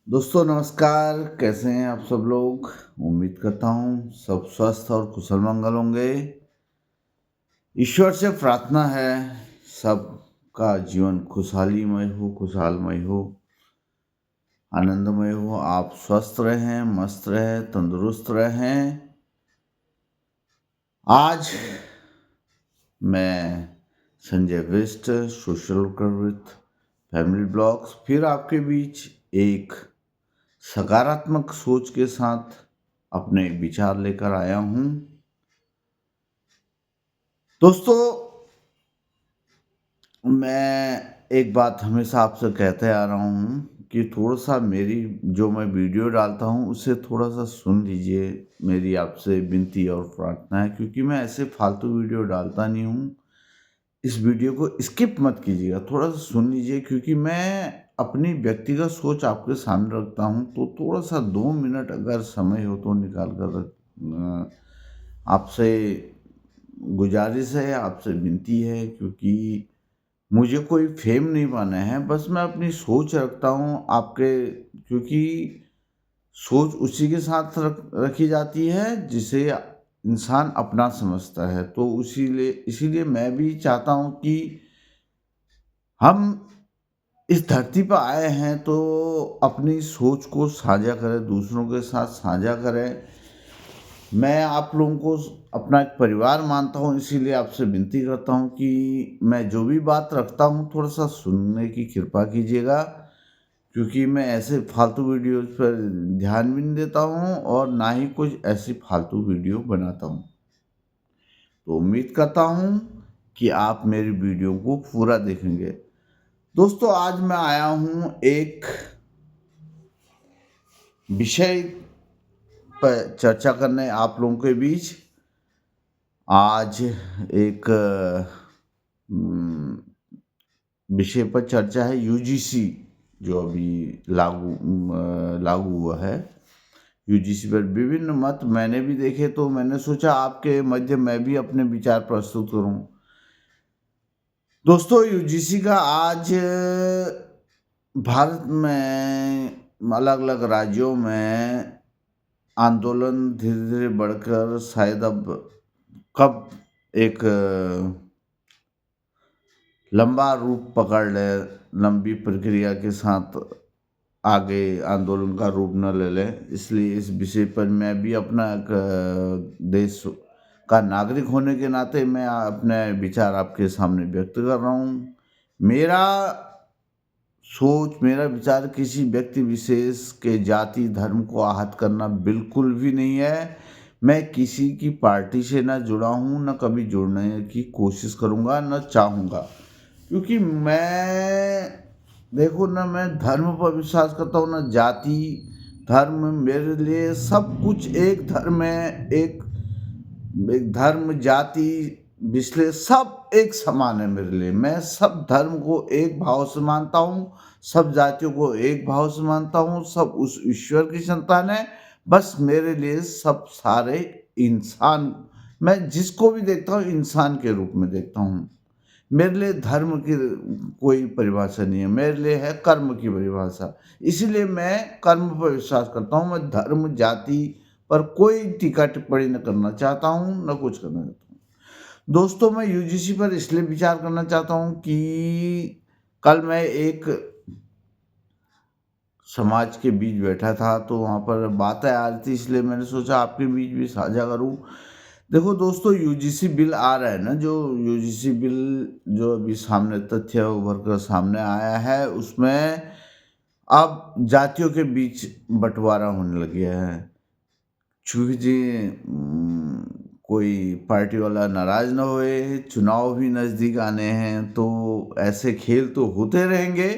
दोस्तों नमस्कार, कैसे हैं आप सब लोग। उम्मीद करता हूँ सब स्वस्थ और कुशल मंगल होंगे। ईश्वर से प्रार्थना है सबका जीवन खुशहालीमय हो, खुशहालमय हो, आनंदमय हो। आप स्वस्थ रहें, मस्त रहें, तंदुरुस्त रहें। आज मैं Sanjay Visht, social worker with family blogs, फिर आपके बीच एक सकारात्मक सोच के साथ अपने विचार लेकर आया हूँ। दोस्तों, मैं एक बात हमेशा आपसे कहते आ रहा हूँ कि थोड़ा-सा मेरी जो मैं वीडियो डालता हूँ उसे थोड़ा-सा सुन लीजिए। मेरी आपसे विनती और प्रार्थना है, क्योंकि मैं ऐसे फालतू वीडियो डालता नहीं हूँ। इस वीडियो को स्किप मत कीजिएगा, थोड़ा-सा सुन लीजिए, क्योंकि मैं अपनी व्यक्तिगत सोच आपके सामने रखता हूँ। तो थोड़ा-सा 2 मिनट अगर समय हो तो निकाल कर आपसे गुज़ारिश है, आपसे विनती है, क्योंकि मुझे कोई फ़ेम नहीं पाना है, बस मैं अपनी सोच रखता हूँ आपके, क्योंकि सोच उसी के साथ रखी जाती है जिसे इंसान अपना समझता है। तो इसीलिए इसीलिए मैं भी चाहता हूँ कि हम इस धरती पर आए हैं तो अपनी सोच को साझा करें, दूसरों के साथ साझा करें। मैं आप लोगों को अपना एक परिवार मानता हूँ, इसीलिए आपसे विनती करता हूँ कि मैं जो भी बात रखता हूँ थोड़ा-सा सुनने की कृपा कीजिएगा, क्योंकि मैं ऐसे फालतू वीडियोज़ पर ध्यान भी नहीं देता हूँ और ना ही कुछ ऐसी फालतू वीडियो बनाता हूँ। तो उम्मीद करता हूँ कि आप मेरी वीडियो को पूरा देखेंगे। दोस्तों, आज मैं आया हूँ एक विषय पर चर्चा करने आप लोगों के बीच। आज एक उम, विषय पर चर्चा है, यूजीसी जो अभी लागू हुआ है। यूजीसी पर विभिन्न मत मैंने भी देखे, तो मैंने सोचा आपके मध्य मैं भी अपने विचार प्रस्तुत करूं। दोस्तों, यूजीसी का आज भारत में अलग-अलग राज्यों में आंदोलन धीरे-धीरे बढ़कर शायद अब कब एक लंबा रूप पकड़ ले, लंबी प्रक्रिया के साथ आगे आंदोलन का रूप न ले ले। इसलिए इस विषय पर मैं भी अपना एक देश का नागरिक होने के नाते मैं अपने विचार आपके सामने व्यक्त कर रहा हूँ। मेरा मेरा विचार किसी व्यक्ति विशेष के जाति धर्म को आहत करना बिल्कुल भी नहीं है। मैं किसी की पार्टी से ना जुड़ा हूँ, ना कभी जुड़ने की कोशिश करूँगा, ना चाहूँगा, क्योंकि देखो ना, मैं धर्म पर विश्वास करता हूँ, ना जाति धर्म। मेरे लिए सब कुछ एक धर्म है, एक धर्म जाति विश्लेष सब एक समान है मेरे लिए। मैं सब धर्म को एक भाव से मानता हूँ, सब जातियों को एक भाव से मानता हूँ, सब उस ईश्वर की संतान है। बस मेरे लिए सब सारे इंसान, मैं जिसको भी देखता हूँ इंसान के रूप में देखता हूँ। मेरे लिए धर्म की कोई परिभाषा नहीं है, मेरे लिए है कर्म की परिभाषा। इसीलिए मैं कर्म पर विश्वास करता हूँ। मैं धर्म जाति पर कोई टीका टिप्पणी न करना चाहता हूँ, न कुछ करना चाहता हूँ। दोस्तों, मैं यूजीसी पर इसलिए विचार करना चाहता हूँ कि कल मैं एक समाज के बीच बैठा था, तो वहाँ पर बातें आ रही थी, इसलिए मैंने सोचा आपके बीच भी साझा करूँ। देखो दोस्तों, यूजीसी बिल आ रहा है ना, जो यूजीसी बिल जो अभी सामने तथ्य उभर कर सामने आया है, उसमें अब जातियों के बीच बंटवारा होने लग गया है। चूँकि जी कोई पार्टी वाला नाराज़ ना होए, चुनाव भी नज़दीक आने हैं, तो ऐसे खेल तो होते रहेंगे।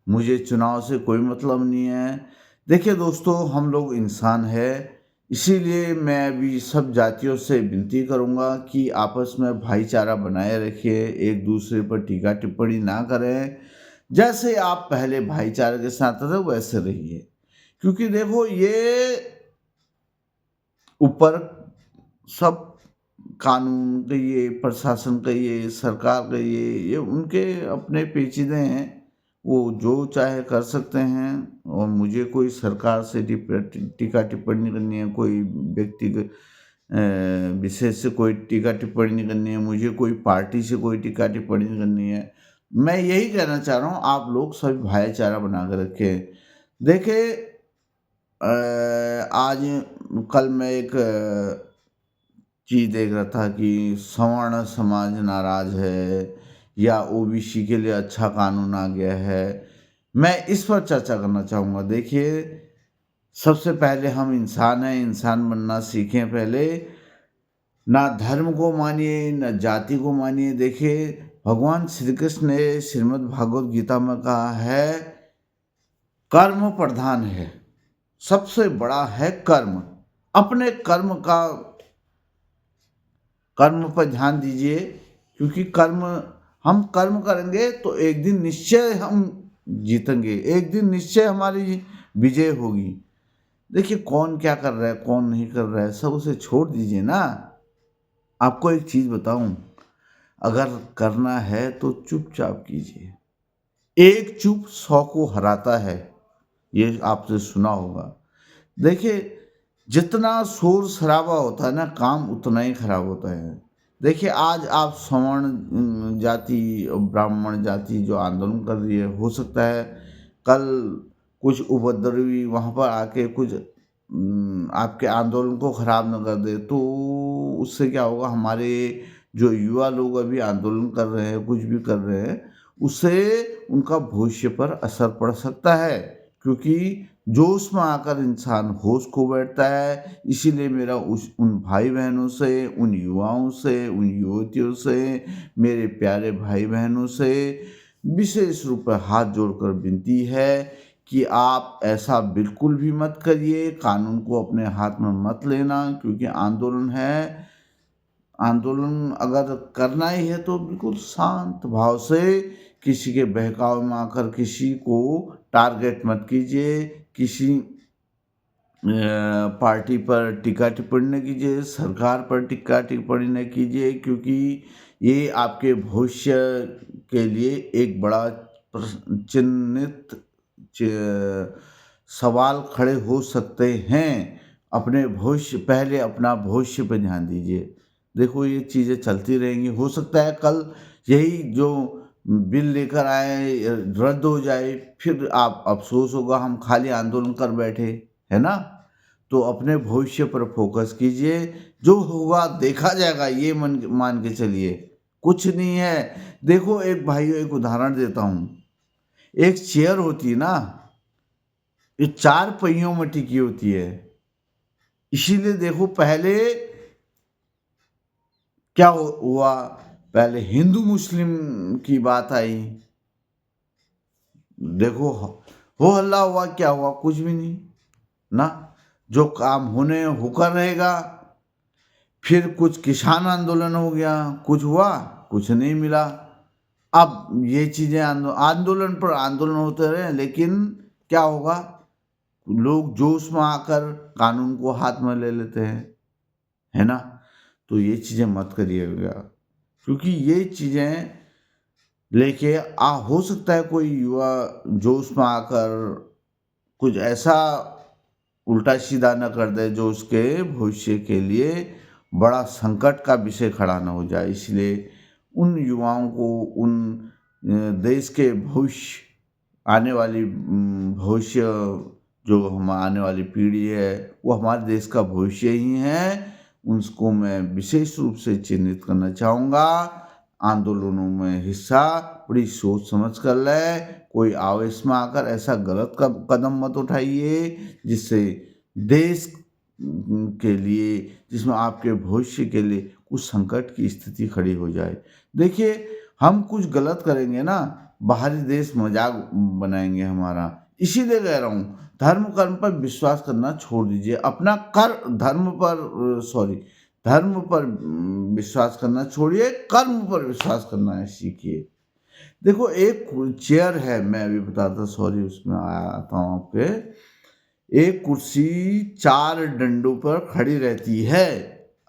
मुझे चुनाव से कोई मतलब नहीं है। देखिए दोस्तों, हम लोग इंसान हैं, इसीलिए मैं भी सब जातियों से विनती करूँगा कि आपस में भाईचारा बनाए रखिए, एक दूसरे पर टीका टिप्पणी ना करें। जैसे आप पहले भाईचारे के साथ रहे वैसे रहिए, क्योंकि देखो ये ऊपर सब कानून कहिए, प्रशासन कहिए, सरकार कहिए, ये उनके अपने पेचीदे हैं। वो जो चाहे कर सकते हैं, और मुझे कोई सरकार से टीका टिप्पणी नहीं करनी है, कोई व्यक्तिगत विशेष से कोई टीका टिप्पणी नहीं करनी है, मुझे कोई पार्टी से कोई टीका टिप्पणी नहीं करनी है। मैं यही कहना चाह रहा हूँ, आप लोग सभी भाईचारा बना कर रखें। देखिए, आज कल मैं एक चीज़ देख रहा था कि सवर्ण समाज नाराज है, या ओबीसी के लिए अच्छा कानून आ गया है। मैं इस पर चर्चा करना चाहूँगा। देखिए, सबसे पहले हम इंसान हैं, इंसान बनना सीखें पहले। ना धर्म को मानिए, ना जाति को मानिए। देखिए, भगवान श्री कृष्ण ने श्रीमद् भागवत गीता में कहा है, कर्म प्रधान है, सबसे बड़ा है कर्म। अपने कर्म पर ध्यान दीजिए, क्योंकि हम कर्म करेंगे तो एक दिन निश्चय हम जीतेंगे, एक दिन निश्चय हमारी विजय होगी। देखिए, कौन क्या कर रहा है, कौन नहीं कर रहा है, सब उसे छोड़ दीजिए ना। आपको एक चीज़ बताऊं, अगर करना है तो चुपचाप कीजिए। एक चुप 100 को हराता है, ये आपने सुना होगा। देखिए, जितना शोर शराबा होता है ना, काम उतना ही खराब होता है। देखिए, आज आप सवर्ण जाति और ब्राह्मण जाति जो आंदोलन कर रही है, हो सकता है कल कुछ उपद्रवी वहाँ पर आके कुछ आपके आंदोलन को खराब न कर दे, तो उससे क्या होगा, हमारे जो युवा लोग अभी आंदोलन कर रहे हैं, कुछ भी कर रहे हैं, उससे उनका भविष्य पर असर पड़ सकता है। क्योंकि जोश में आकर इंसान होश खो बैठता है। इसीलिए मेरा उन भाई बहनों से, उन युवाओं से, उन युवतियों से, मेरे प्यारे भाई बहनों से विशेष रूप में हाथ जोड़कर विनती है कि आप ऐसा बिल्कुल भी मत करिए, कानून को अपने हाथ में मत लेना। क्योंकि आंदोलन है, आंदोलन अगर करना ही है तो बिल्कुल शांत भाव से, किसी के बहकावे में आकर किसी को टारगेट मत कीजिए, किसी पार्टी पर टीका टिप्पणी न कीजिए, सरकार पर टीका टिप्पणी न कीजिए, क्योंकि ये आपके भविष्य के लिए एक बड़ा चिन्हित सवाल खड़े हो सकते हैं। अपने भविष्य, पहले अपना भविष्य पर ध्यान दीजिए। देखो, ये चीज़ें चलती रहेंगी, हो सकता है कल यही जो बिल लेकर आए रद्द हो जाए, फिर आप अफसोस होगा हम खाली आंदोलन कर बैठे, है ना। तो अपने भविष्य पर फोकस कीजिए, जो होगा देखा जाएगा, ये मान के चलिए, कुछ नहीं है। देखो, एक भाई एक उदाहरण देता हूँ। एक चेयर होती है ना, ये 4 पहियों में टिकी होती है। इसीलिए देखो, पहले क्या हुआ, पहले हिंदू मुस्लिम की बात आई, देखो हो हल्ला हुआ, क्या हुआ, कुछ भी नहीं ना। जो काम होने होकर रहेगा। फिर कुछ किसान आंदोलन हो गया, कुछ हुआ, कुछ नहीं मिला। अब ये चीज़ें आंदोलन पर आंदोलन होते रहे, लेकिन क्या होगा, लोग जोश में आकर कानून को हाथ में ले लेते हैं, है ना। तो ये चीज़ें मत करिएगा, क्योंकि ये चीज़ें लेके हो सकता है कोई युवा जोश में आकर कुछ ऐसा उल्टा सीधा न कर दे जो उसके भविष्य के लिए बड़ा संकट का विषय खड़ा न हो जाए। इसलिए उन युवाओं को, उन देश के भविष्य, आने वाली भविष्य, जो हम आने वाली पीढ़ी है, वो हमारे देश का भविष्य ही है, उसको मैं विशेष रूप से चिन्हित करना चाहूँगा। आंदोलनों में हिस्सा बड़ी सोच समझ कर ले, कोई आवेश में आकर ऐसा गलत कदम मत उठाइए जिससे देश के लिए, जिसमें आपके भविष्य के लिए कुछ संकट की स्थिति खड़ी हो जाए। देखिए, हम कुछ गलत करेंगे ना, बाहरी देश मजाक बनाएंगे हमारा। इसीलिए कह रहा हूँ, धर्म कर्म पर विश्वास करना छोड़ दीजिए, अपना धर्म पर विश्वास करना छोड़िए, कर्म पर विश्वास करना सीखिए। देखो, एक चेयर है, मैं अभी बताता, सॉरी, उसमें आता हूँ आपके। एक कुर्सी 4 डंडों पर खड़ी रहती है।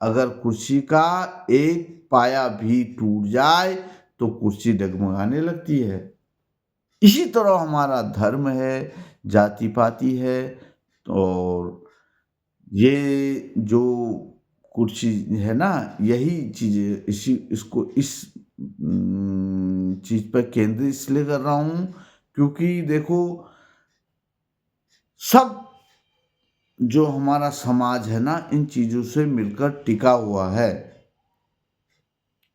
अगर कुर्सी का एक पाया भी टूट जाए तो कुर्सी डगमगाने लगती है। इसी तरह हमारा धर्म है, जाति पाति है, और ये जो कुर्सी है ना, यही चीज़ें इसको इस चीज़ पर केंद्रित इसलिए कर रहा हूँ क्योंकि देखो, सब जो हमारा समाज है ना, इन चीज़ों से मिलकर टिका हुआ है।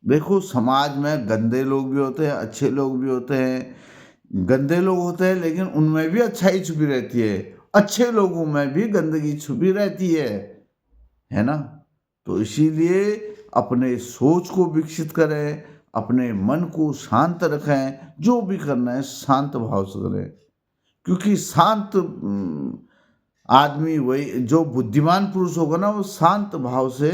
देखो, समाज में गंदे लोग भी होते हैं, अच्छे लोग भी होते हैं। गंदे लोग होते हैं लेकिन उनमें भी अच्छाई छुपी रहती है, अच्छे लोगों में भी गंदगी छुपी रहती है ना। तो इसीलिए अपने सोच को विकसित करें, अपने मन को शांत रखें, जो भी करना है शांत भाव से करें, क्योंकि शांत आदमी वही, जो बुद्धिमान पुरुष होगा ना, वो शांत भाव से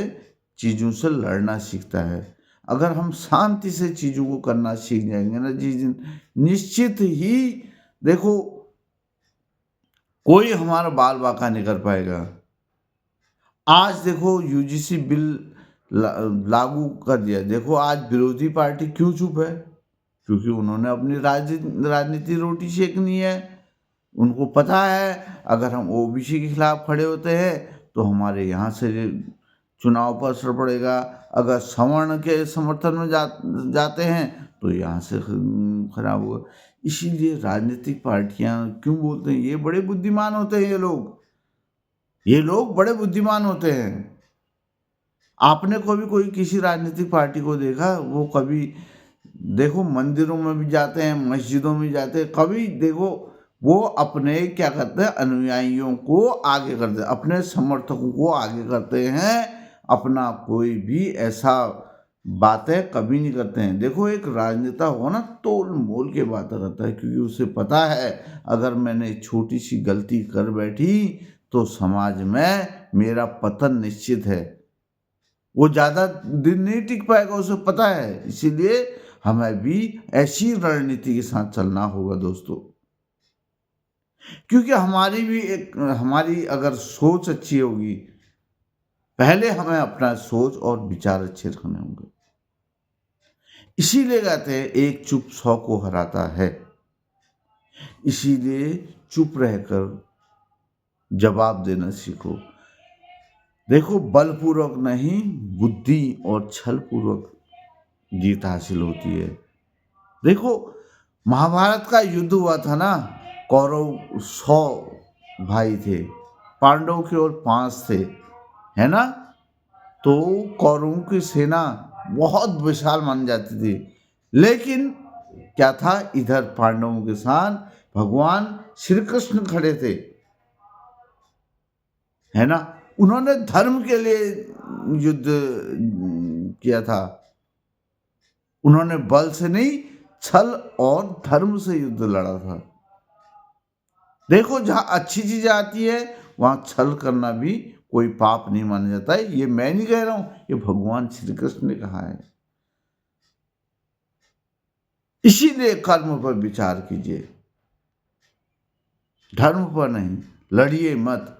चीज़ों से लड़ना सीखता है। अगर हम शांति से चीज़ों को करना सीख जाएंगे ना जी, निश्चित ही देखो, कोई हमारा बाल बाका नहीं कर पाएगा। आज देखो, यूजीसी बिल लागू कर दिया। देखो, आज विरोधी पार्टी क्यों चुप है? क्योंकि उन्होंने अपनी राजनीति रोटी सेकनी है। उनको पता है अगर हम ओबीसी के खिलाफ खड़े होते हैं तो हमारे यहाँ से चुनाव पर असर पड़ेगा, अगर सवर्ण के समर्थन में जाते हैं तो यहाँ से खराब होगा। इसीलिए राजनीतिक पार्टियां क्यों बोलते हैं, ये बड़े बुद्धिमान होते हैं, ये लोग बड़े बुद्धिमान होते हैं। आपने कभी कोई किसी राजनीतिक पार्टी को देखा? वो कभी देखो मंदिरों में भी जाते हैं, मस्जिदों में जाते हैं, कभी देखो वो अपने क्या करते हैं, अनुयायियों को आगे करते हैं, अपने समर्थकों को आगे करते हैं, अपना कोई भी ऐसा बातें कभी नहीं करते हैं। देखो, एक राजनेता हो ना, तोल मोल के बातें करता है, क्योंकि उसे पता है अगर मैंने छोटी सी गलती कर बैठी तो समाज में मेरा पतन निश्चित है। वो ज़्यादा दिन नहीं टिक पाएगा, उसे पता है। इसीलिए हमें भी ऐसी रणनीति के साथ चलना होगा दोस्तों, क्योंकि हमारी अगर सोच अच्छी होगी, पहले हमें अपना सोच और विचार अच्छे रखने होंगे। इसीलिए कहते हैं एक चुप 100 को हराता है। इसीलिए चुप रहकर जवाब देना सीखो। देखो, बलपूर्वक नहीं, बुद्धि और छल पूर्वक जीत हासिल होती है। देखो, महाभारत का युद्ध हुआ था ना, कौरव 100 भाई थे, पांडव की ओर 5 थे, है ना। तो कौरवों की सेना बहुत विशाल मान जाती थी, लेकिन क्या था, इधर पांडवों के साथ भगवान श्री कृष्ण खड़े थे, है ना। उन्होंने धर्म के लिए युद्ध किया था, उन्होंने बल से नहीं, छल और धर्म से युद्ध लड़ा था। देखो, जहां अच्छी चीज आती है वहां छल करना भी कोई पाप नहीं माना जाता है। ये मैं नहीं कह रहा हूं, ये भगवान श्री कृष्ण ने कहा है। इसीलिए कर्म पर विचार कीजिए, धर्म पर नहीं, लड़िए मत।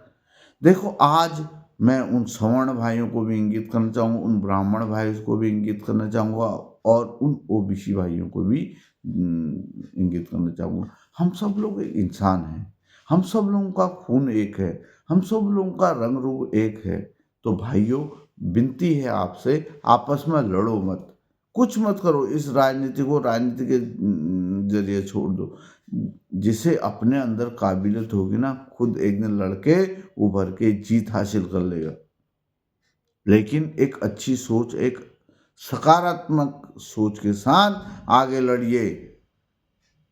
देखो, आज मैं उन सवर्ण भाइयों को भी इंगित करना चाहूँगा, उन ब्राह्मण भाइयों को भी इंगित करना चाहूँगा, और उन ओबीसी भाइयों को भी इंगित करना चाहूँगा। हम सब लोग एक इंसान हैं, हम सब लोगों का खून एक है, हम सब लोगों का रंग रूप एक है। तो भाइयों, विनती है आपसे, आपस में लड़ो मत, कुछ मत करो, इस राजनीति को राजनीति के जरिए छोड़ दो। जिसे अपने अंदर काबिलियत होगी ना, खुद एक दिन लड़के उभर के जीत हासिल कर लेगा। लेकिन एक अच्छी सोच, एक सकारात्मक सोच के साथ आगे लड़िए।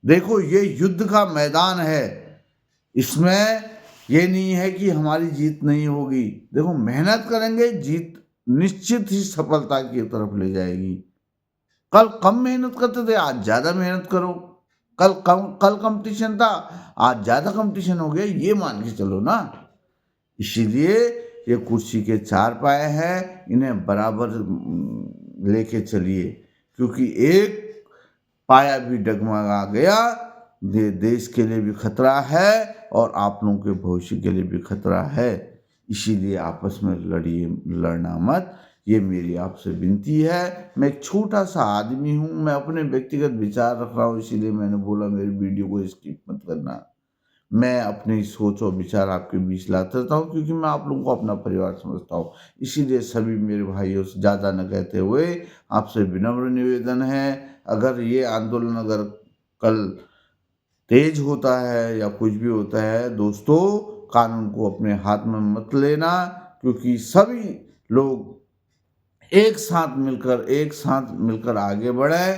देखो, ये युद्ध का मैदान है, इसमें ये नहीं है कि हमारी जीत नहीं होगी। देखो, मेहनत करेंगे, जीत निश्चित ही सफलता की तरफ ले जाएगी। कल कम मेहनत करते थे, आज ज्यादा मेहनत करो। कल कंपटीशन था, आज ज्यादा कंपटीशन हो गया, ये मान के चलो ना। इसीलिए ये कुर्सी के 4 पाए हैं, इन्हें बराबर लेके चलिए, क्योंकि एक पाया भी डगमगा गया, देश के लिए भी खतरा है और आप लोगों के भविष्य के लिए भी खतरा है। इसीलिए आपस में लड़िए, लड़ना मत, ये मेरी आपसे विनती है। मैं एक छोटा-सा आदमी हूँ, मैं अपने व्यक्तिगत विचार रख रहा हूँ, इसीलिए मैंने बोला मेरी वीडियो को स्किप मत करना। मैं अपनी सोच और विचार आपके बीच लाता रहता हूँ क्योंकि मैं आप लोगों को अपना परिवार समझता हूँ। इसीलिए सभी मेरे भाइयों से ज़्यादा न कहते हुए आपसे विनम्र निवेदन है, अगर ये आंदोलन अगर कल तेज होता है या कुछ भी होता है, दोस्तों कानून को अपने हाथ में मत लेना, क्योंकि सभी लोग एक साथ मिलकर आगे बढ़े।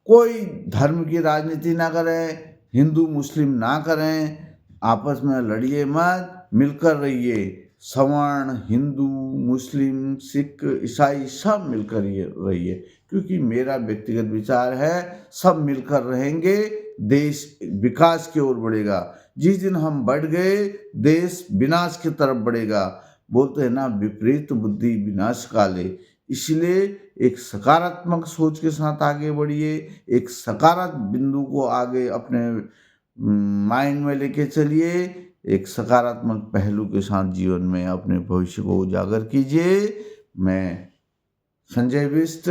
कोई धर्म की राजनीति ना करें, हिंदू मुस्लिम ना करें, आपस में लड़िए मत, मिलकर रहिए। सवर्ण, हिंदू, मुस्लिम, सिख, ईसाई सब मिलकर ये रहिए, क्योंकि मेरा व्यक्तिगत विचार है सब मिलकर रहेंगे, देश विकास की ओर बढ़ेगा। जिस दिन हम बढ़ गए, देश विनाश की तरफ बढ़ेगा। बोलते हैं ना, विपरीत बुद्धि विनाश काले। इसलिए एक सकारात्मक सोच के साथ आगे बढ़िए, एक सकारात्मक बिंदु को आगे अपने माइंड में लेके चलिए, एक सकारात्मक पहलू के साथ जीवन में अपने भविष्य को उजागर कीजिए। मैं संजय बिष्ट,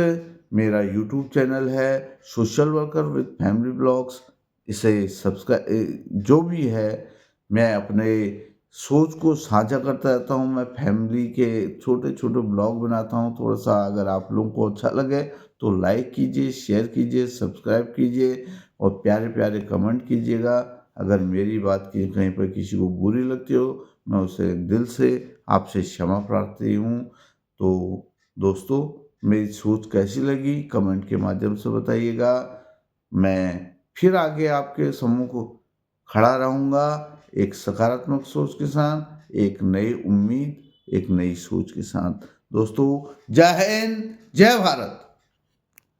मेरा यूट्यूब चैनल है social worker with family blogs, इसे सब्सक्राइब जो भी है, मैं अपने सोच को साझा करता रहता हूँ। मैं फैमिली के छोटे छोटे ब्लॉग बनाता हूँ। थोड़ा सा अगर आप लोगों को अच्छा लगे तो लाइक कीजिए, शेयर कीजिए, सब्सक्राइब कीजिए और प्यारे प्यारे कमेंट कीजिएगा। अगर मेरी बात की कहीं पर किसी को बुरी लगती हो, मैं उसे दिल से आपसे क्षमा प्रार्थी हूँ। तो दोस्तों, मेरी सोच कैसी लगी कमेंट के माध्यम से बताइएगा। मैं फिर आगे आपके सम्मुख खड़ा रहूँगा, एक सकारात्मक सोच के साथ, एक नई उम्मीद, एक नई सोच के साथ। दोस्तों, जय हिंद, जय भारत।